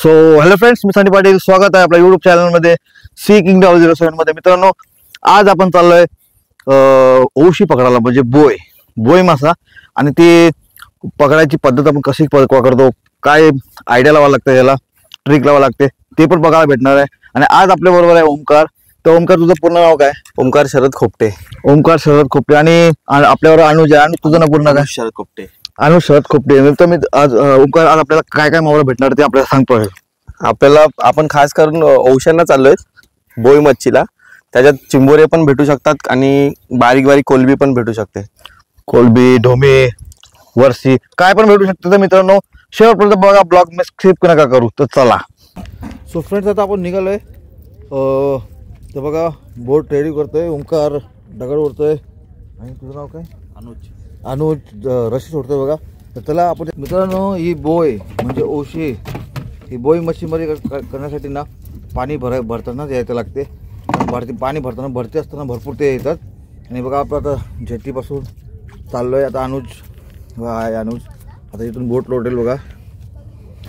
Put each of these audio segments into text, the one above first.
So hello friends, मी सनी पाटील. स्वागत आहे आपल्या युट्यूब चॅनलमध्ये सी किंग 07 मध्ये. मित्रांनो, आज आपण चाललोय ओशी पकडायला, म्हणजे बोय मासा. आणि ती पकडायची पद्धत आपण कशी पकडतो, काय आयडिया लावा लागते, याला ट्रिक लावा लागते, ते पण बघायला भेटणार आहे. आणि आज आपल्या बरोबर आहे ओमकार. तर ओमकार, तुझं पूर्ण नाव काय? ओमकार शरद खोपटे. ओमकार शरद खोपटे. आणि आपल्यावर अनुज आहे. आणि तुझं नाव पूर्ण काय? शरद खोपटे. अनुज शरद खोपटे. तर मी आज ओमकार, आज आपल्याला काय काय मावळं भेटणार ते आपल्याला सांगतोय. आपल्याला आपण खास करून औषधांना चाललोय, बोई मच्छीला. त्याच्यात चिंबोरे पण भेटू शकतात आणि बारीक बारीक कोलबी पण भेटू शकते. कोलबी, ढोमे, वर्सी काय पण भेटू शकते. तर मित्रांनो, शेवटपर्यंत बघा, ब्लॉग मी स्किप नका करू. तर चला. सो फ्रेंड्स, आता आपण निघालोय. तर बघा, बोट रेडी करतोय. ओमकार दगड ओढतोय. आणि तुझं नाव काय? अनुज रशी सोडतोय बघा. तर चला आपण. मित्रांनो, ही बोय म्हणजे ओशी, ही बोई मच्छीमध्ये करण्यासाठी ना पाणी भरतानाच यायचं लागते. पाणी भरती असताना भरपूर ते येतात. आणि बघा, आपण आता जेट्टीपासून चाललो आहे. आता अनुज आहे. अनुज आता इथून बोट लोटेल बघा.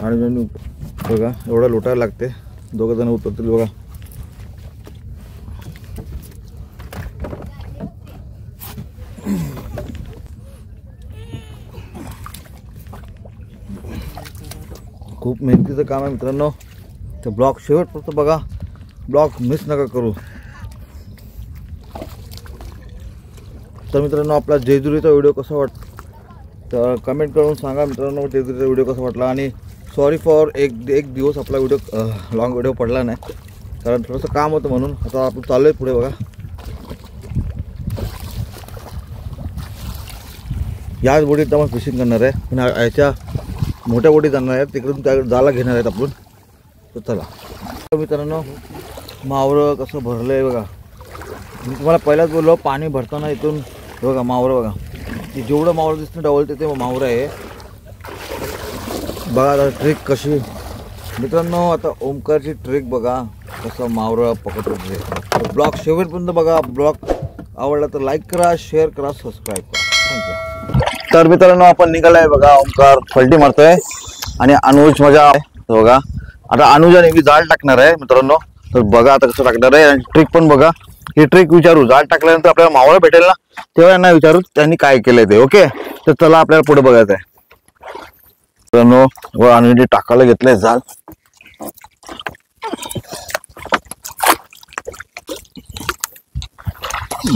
आणि बघा, एवढं लोटायला लागते. दोघं जण उतरतील बघा. खूप मेहनतीचं काम आहे मित्रांनो. तर ब्लॉग शेवटपर्यंत बघा, ब्लॉग मिस नका करू. तर मित्रांनो, आपला जेजुरीचा व्हिडिओ कसा तर कमेंट करून सांगा मित्रांनो, जेजुरीचा व्हिडिओ कसा वाटला. आणि सॉरी फॉर एक दिवस आपला व्हिडिओ लॉंग व्हिडिओ पडला नाही, कारण थोडंसं काम होतं म्हणून. आता आपण चालू आहे पुढे बघा. याच बोटीत आपण फिशिंग करणार आहे. पण याच्या मोठ्या बोटीत जाणार आहेत, तिकडून त्या जाला घेणार आहेत आपण. तर चला मित्रांनो, मावरं कसं भरलं आहे बघा. मी तुम्हाला पहिलाच बोललो, पाणी भरताना इथून बघा मावरं बघा. जेवढं मावरं दिसतं डवलते ते मावरं आहे बघा. आता ट्रिक कशी मित्रांनो, आता ओमकारची ट्रिक बघा, कसं मावरं पकडतो ते. ब्लॉग शेवटपर्यंत बघा. ब्लॉग आवडला तर लाईक करा, शेअर करा, सबस्क्राईब करा. थँक्यू. तर मित्रांनो, आपण निघालाय बघा. ओमकार फलटी मारतोय आणि अनुज मजा आहे बघा. आता अनुजाने मी जाळ टाकणार आहे मित्रांनो. तर बघा आता कसं टाकणार आहे. आणि ट्रिक पण बघा. ही ट्रिक विचारू, जाळ टाकल्यानंतर आपल्याला मावळं भेटेल ना, तेव्हा यांना विचारू त्यांनी काय केलंय ते. ओके, तर चला आपल्याला पुढे बघायचं आहे मित्रांनो. व अनुजने टाकायला घेतलंय जाळ.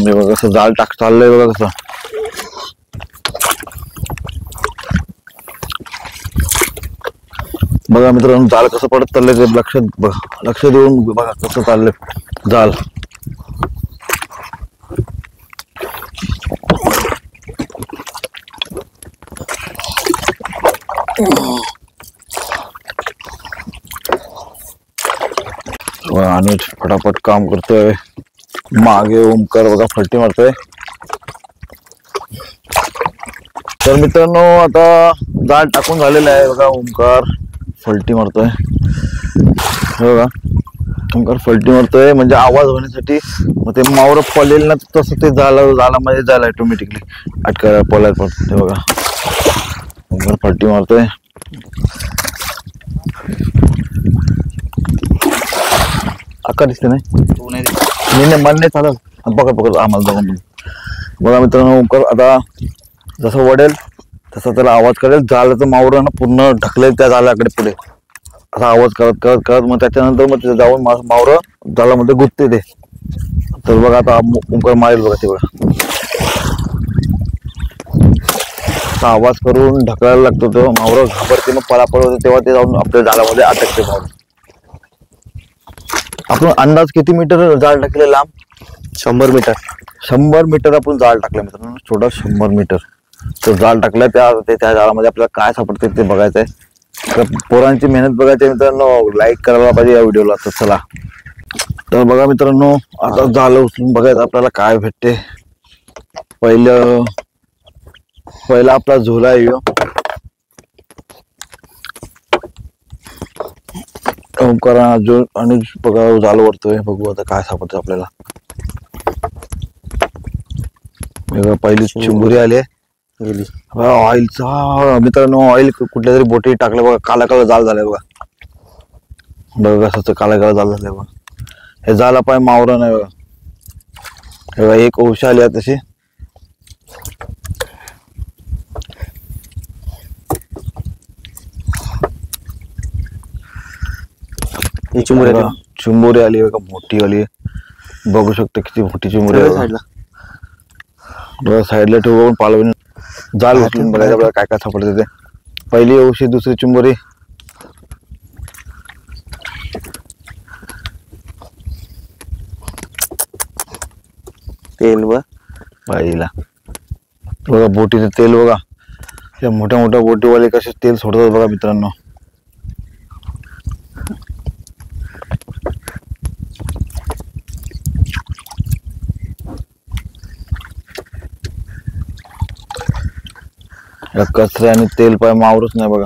बघा कसं जाळ चाललंय बघा कसं. बघा मित्रांनो, जाळ कसं पडत चाललंय ते लक्ष देऊन बघा कसं चाललंय जाळ. अनुज फटाफट काम करतोय. मागे ओमकार बघा फलटी मारतोय. तर मित्रांनो, आता जाळ टाकून झालेलं आहे बघा. ओमकार फलटी मारतोय बघा. ओमकार फलटी मारतोय म्हणजे आवाज होण्यासाठी. मग ते मावरं पडलेलं ना, तसं ते जाळामध्ये जायला ऑटोमॅटिकली अटकायला पळायला पडते बघा. ओमकार फलटी मारतोय. अक्का दिसते नाही मन नाही चालत. पकड आम्हाला जाऊन बघा मित्रांनो. ओमकार आता जसं वडेल तसं त्याला आवाज करेल. जाळाचं मावरं ना पूर्ण ढकलेल त्या जाळ्याकडे पुढे, असा आवाज करत मग त्याच्यानंतर मग तिथे जाऊन मावरं जाळामध्ये गुंतते ते. तर बघा आता ओमकार मारेल बघा तेवढा. आवाज करून ढकलायला लागतो तो. मावरं घाबरते, मग पळापळ होते, तेव्हा ते जाऊन आपल्या जाळामध्ये अटकते मावरं. आपण अंदाज किती मीटर जाळ टाकले लांब? 100 मीटर. 100 मीटर आपण जाळ टाकलं मित्रांनो. छोटा 100 मीटर तर जाळ टाकलं. त्या जाळामध्ये आपल्याला काय सापडते ते बघायचंय. तर पोरांची मेहनत बघायची मित्रांनो. लाईक करायला पाहिजे या व्हिडिओला. तर चला. तर बघा मित्रांनो, आता जाळ उचलून बघायचं आपल्याला काय भेटते. पहिला आपला झोला आहे. ओमकार अनुज बघा जाळ वरतोय. बघू आता काय सापडतं आपल्याला. पहिली चिंबुरी आली. ऑइलचा मित्रांनो, ऑइल कुठल्या तरी बोटी टाकलं बघा. काला काला जाळ झालाय बघा. बघा कसं काला काला झालं बघा. हे झाला पाय मावरा नाही बघा. हे बघा एक औष आली आहे तशी. चिंबोरी आली बघा मोठी आली. बघू शकतो किती मोठी चिंबोरी आहे. साईडला ठेवून पालवून जाल उचलून बघायचं आपल्याला काय काय सापडते ते. पहिली औषध, दुसरी चिंबोरी. तेल बाईला बघा बोटीचं तेल बघा. या मोठ्या मोठ्या बोटीवाले कसे तेल सोडतात बघा मित्रांनो. कचरा आणि तेल पाय मावरच नाही बघा.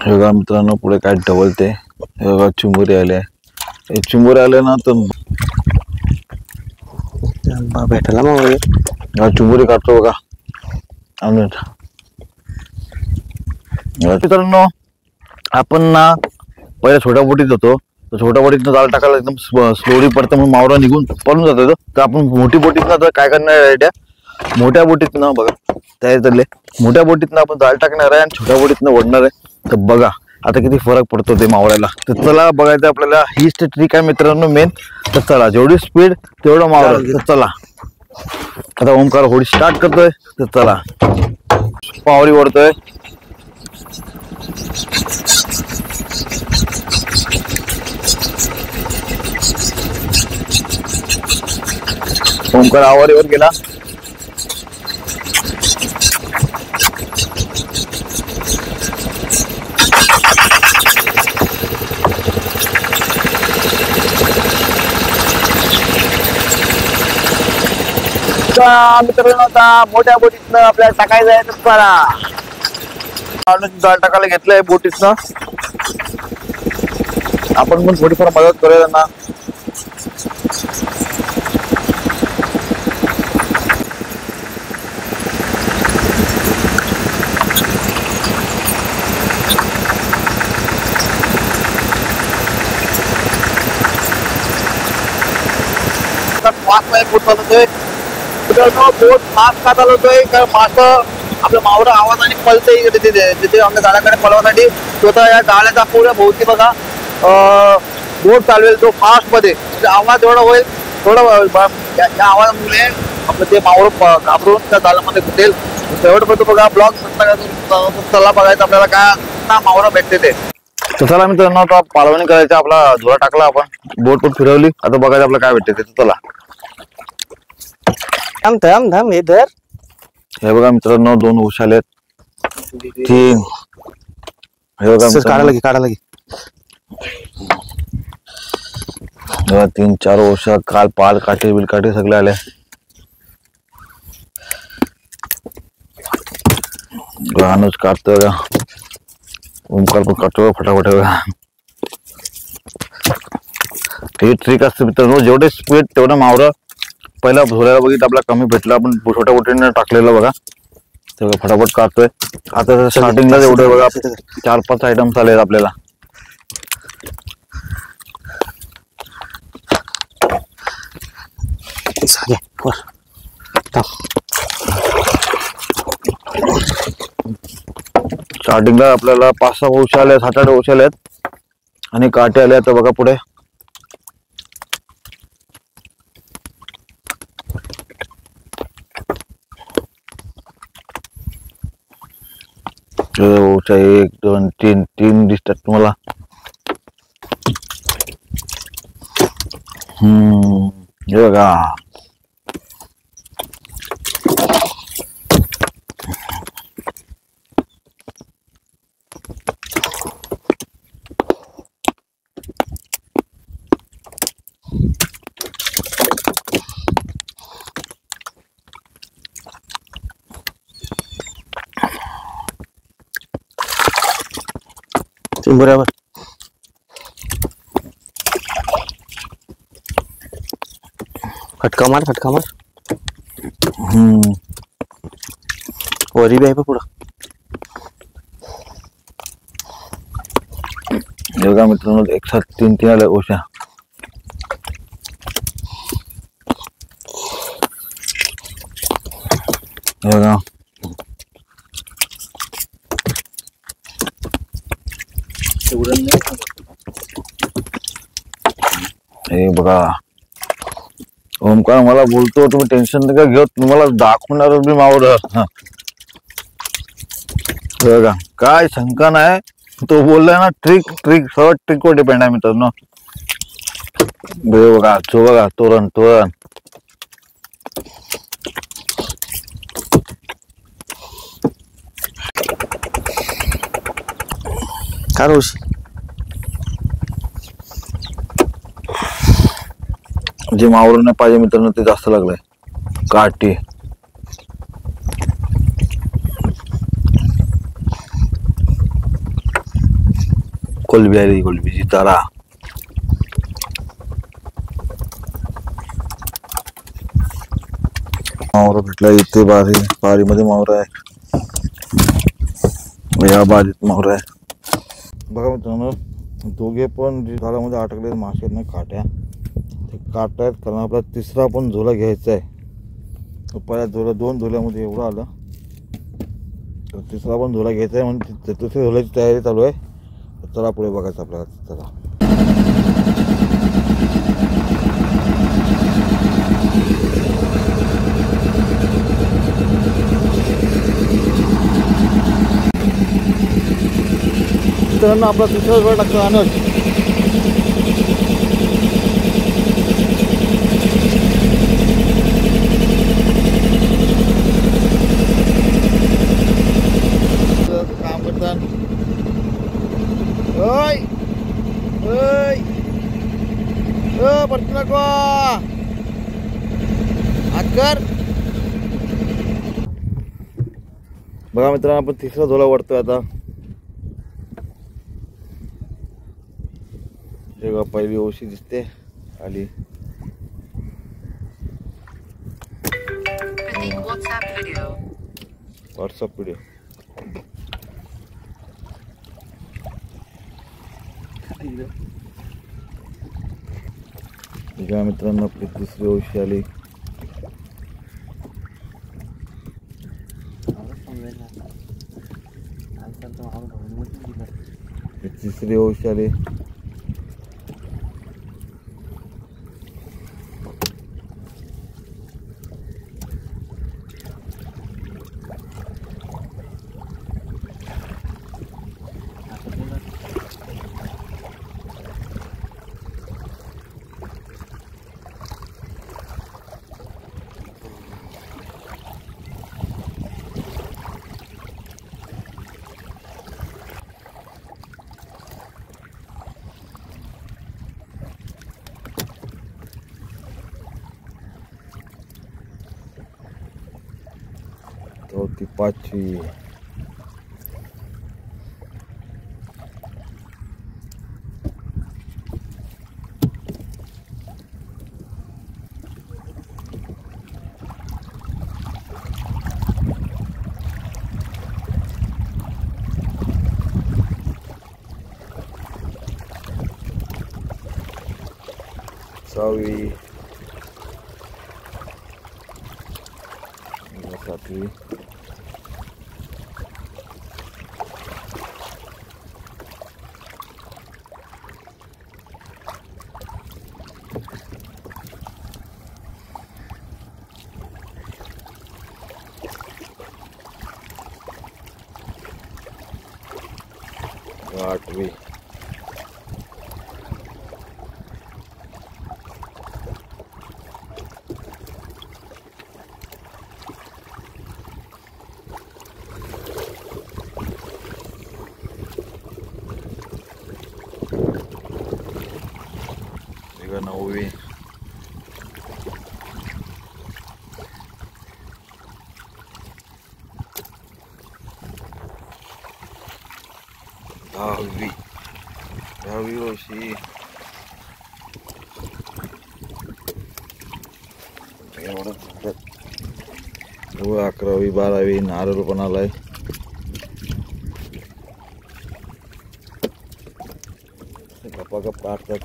हे बघा मित्रांनो पुढे काय ढवलते. हे बघा चिंबोरी आले. चिंबोरी आले ना तर भेटायला मग चिंबोरी काढतो बघा. मित्रांनो आपण ना पहिल्या छोट्या बोटीत जातो. तर छोट्या बोटीतनं जाळ टाकायला एकदम स्लोली पडतं म्हणून मावरा निघून पळून जातो. तर आपण मोठी बोटीतनं तर काय करणार आहे आयडिया. मोठ्या बोटीतनं बघा तयार मोठ्या बोटीतनं आपण जाळ टाकणार आहे आणि छोट्या बोटीतनं ओढणार आहे. तर बघा आता किती फरक पडतो ते मावळ्याला. तर चला बघायचं आपल्याला. हीच ट्रिक आहे मित्रांनो मेन. तर चला जेवढी स्पीड तेवढं मावळा. तर चला आता ओमकार होडी स्टार्ट करतोय. तर चला पावरी ओढतोय. ओमकार आवारीवर गेला. मित्रांनो आता मोठ्या बोटीतनं आपल्याला टाकायचं आहे. तर जाळ टाकायला घेतलंय बोटीतनं. आपण पण थोडीफार मदत करूया ना. बोट चालवतोय बोट फास्ट का चालवतोय कारण मासं आपलं मावरा आवाजाने पळतंय इकडे तिथे आमच्या गाड्याकडे पळवण्यासाठी. स्वतः या गाड्याचा पुढे भोवती बघा बोट चालवेल तो फास्ट मध्ये. आवाज एवढा होईल थोडं या आवाजामुळे आपलं ते मावळं घाबरून त्या जाळामध्ये घुसेल. शेवटपर्यंत बघा ब्लॉग चला बघायचं आपल्याला काय ना मावरा भेटते ते. तर चला मित्रांनो आता पालवणी करायचं. आपला झोळा टाकला आपण बोट पण फिरवली. आता बघायचं आपल्याला काय भेटते ते. चला थांब इधर. हे बघा मित्रांनो 2 उश आलेत. 3 हे बघा काढा लगे 3-4 उश. काल पाल काठी बिलकाठी सगळे आले. अनुज काढतोय बघा. ओमकार पण काढतोय फटाफट. ही ट्रिक असते मित्रांनो. जेवढे स्पीड तेवढं मावरं. पहिला झोल्याला बघितलं आपला कमी भेटला. आपण छोट्या बोटीने टाकलेलं बघा. तेव्हा फटाफट काढतोय. आता स्टार्टिंगला एवढं बघा 4-5 आयटम्स आले आपल्याला. स्टार्टिंगला आपल्याला 5-6 उश आले, 7-8 उश आलेत आणि काटे आले. आता बघा पुढे उशा 1, 2, 3 दिसतात तुम्हाला. हे बघा चिंबोऱ्यावर फटका मार वरी बी आहे बघ पुढं. बघा मित्रांनो, एक साथ 3 आल्या ओशा. बघा हे बघा, ओमकार मला बोलतो तुम्ही टेन्शन नका घेऊ, तुम्हाला दाखवणार मी मावळ. बघा काय शंका नाही, तो बोललाय ना ट्रिक सर्व ट्रिकवर डिपेंड आहे मित्रांनो. बघा तो बघा तोरण काय रोशी जे मावळं नाही पाहिजे मित्रांनो ते जास्त लागलंय. काठी कोलबी आली, कोलबीची तारा. मावरा भेटला इथे बारीमध्ये मावरा आहे, या बारीत मावरा आहे. बघा मित्रांनो, दोघे पण जे झाडामध्ये अटकले मासे आहेत ना, काट्या ते काट्या आहेत. कारण आपला तिसरा पण झोला घ्यायचा आहे. पहिल्या 2 झोल्यामध्ये एवढं आलं, तर तिसरा पण झोला घ्यायचा आहे. म्हणून तिसऱ्या झोल्याची तयारी चालू आहे. चला पुढे बघायचं आपल्याला. चला मित्रांनो, आपला तिसरा झोला टाकतो आणत. काम करतात. पडतो नको आकर. बघा मित्रांनो, आपण तिसरा झोला वाढतोय आता. जेव्हा पहिली ओशी दिसते आली. WhatsApp video. बघा मित्रांनो, आपली तिसरी ओशी आली. तिसरी ओशी आली. चौथी, पाचवी. सहावी, सातवी. आठवी. नववी. 10वी. 11वी वर्षी 11वी 12वी नारळ पण आलाय. गप्पा काढतात.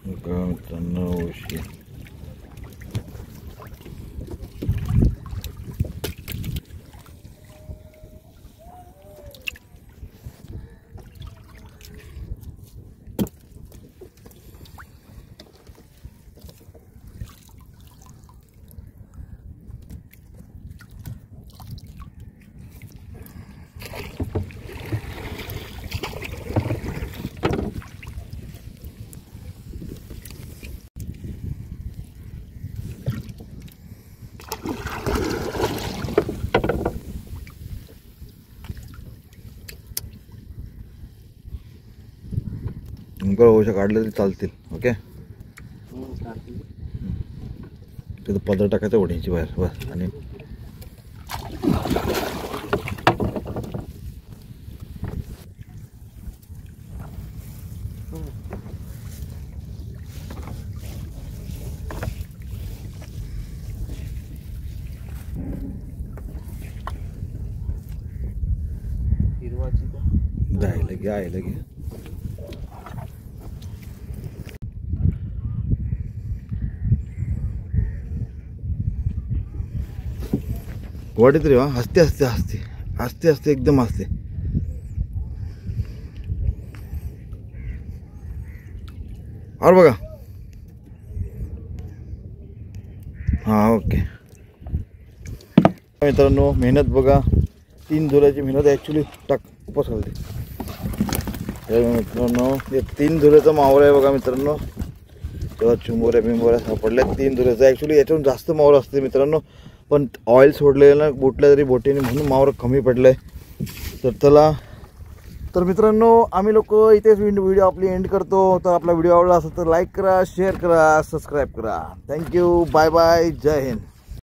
मित्रांनो उशी होऊ काढले तरी चालतील. ओके तिथं पदर टाकायचं ओढीची बाहेर बस. आणि जायला घे आयला घे. वाटत रे हसते हसते हसते हसते हसते एकदम हसते. और बघा हां ओके मित्रांनो मेहनत बघा. 3 धुऱ्याची मेहनत ॲक्च्युली टाक उपस घालते मित्रांनो. हे 3 धुऱ्याचा मावळा आहे बघा मित्रांनो. तेव्हा चिंबोऱ्या बिंबोऱ्या सापडल्या 3 धुऱ्याचा. ॲक्च्युली याच्याहून जास्त मावळं असते मित्रांनो, पण ऑइल सोडलेलं ना कुठल्या तरी बोटीने म्हणून मावळं कमी पडलं आहे. तर चला तर मित्रांनो आम्ही लोक इथेच व्हिडिओ आपली एंड करतो. तर आपला व्हिडिओ आवडला असेल तर लाईक करा, शेअर करा, सबस्क्राईब करा. थँक्यू, बाय बाय, जय हिंद.